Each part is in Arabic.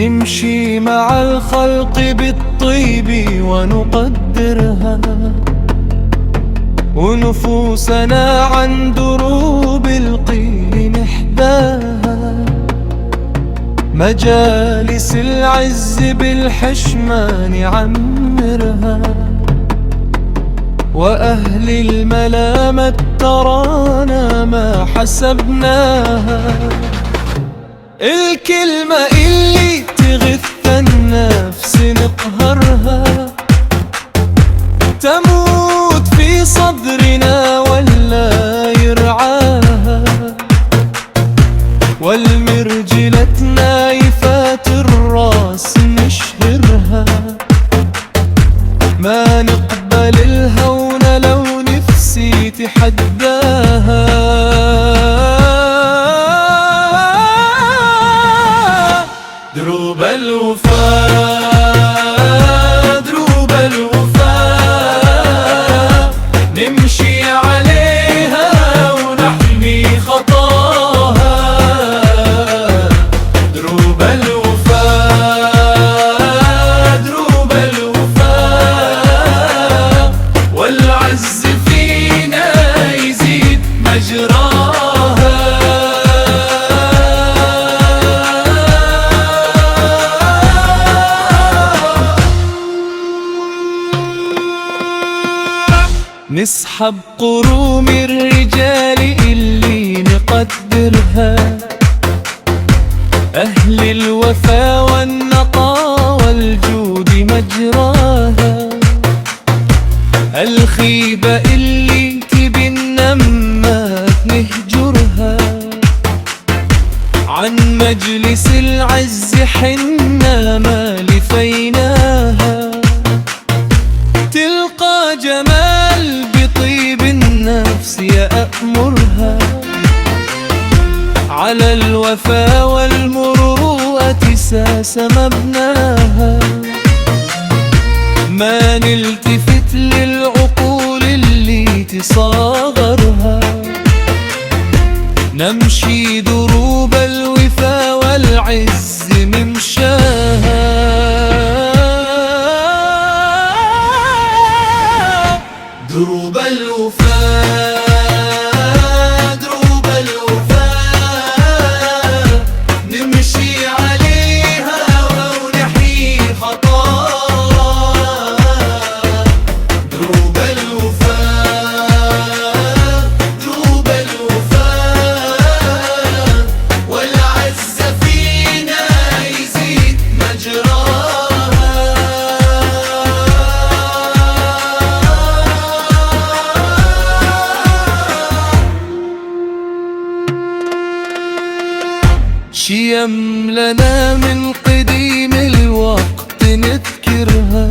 نمشي مع الخلق بالطيب ونقدرها، ونفوسنا عن دروب القيل نحداها. مجالس العز بالحشمة نعمرها، وأهل الملامة ترانا ما حسبناها. الكلمة اللي تغث النفس نقهرها، تموت في صدرنا ولا يرعاها. والمرجلة نايفات الراس نشهرها، ما نقبل الهون لو نفسي تحداها. دروب الوفاء دروب الوفاء نمشي عليها ونحمي خطاها. دروب الوفاء دروب الوفاء والعز فينا يزيد مجراها. نسحب قروم الرجال اللي نقدرها، أهل الوفا والنقا والجود مجراها. الخيبة اللي تبي النمات نهجرها، عن مجلس العز حنا ما لفيناها. تلقى جمال بطيب النفس يأمرها، على الوفا والمروءة ساس مبناها. ما نلتفت للعقول اللي تصاغرها، نمشي دروب الوفا والعز ممشاها. دروب الوفاء دروب الوفاء نمشي عليها ونحيي خطاها. دروب الوفاء دروب الوفاء والعز فينا يزيد مجراها. شيم لنا من قديم الوقت نذكرها،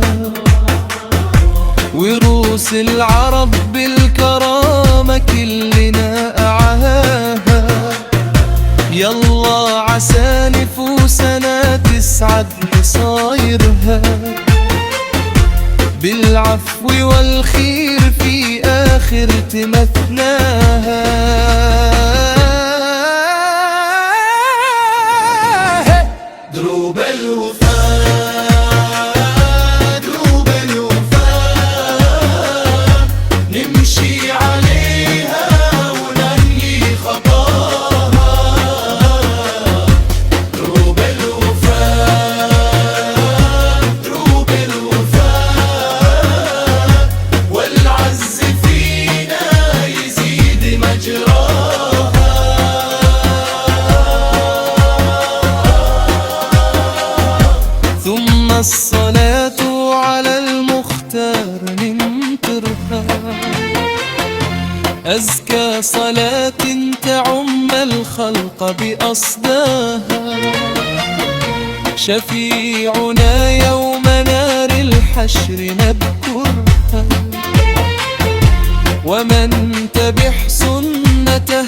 وروس العرب بالكرامة كلنا أعاها. يلا عسى نفوسنا تسعد مصايرها، بالعفو والخير في آخر تمثناها. دروب الوفاء دروب الوفاء نمشي عليها وننهي خطاها. دروب الوفاء دروب الوفاء والعز فينا يزيد مجراها. ثم الصلاة على المختار ننكرها، أزكى صلاة تعم الخلق بأصداها. شفيعنا يوم نار الحشر نذكرها، ومن تبح سنته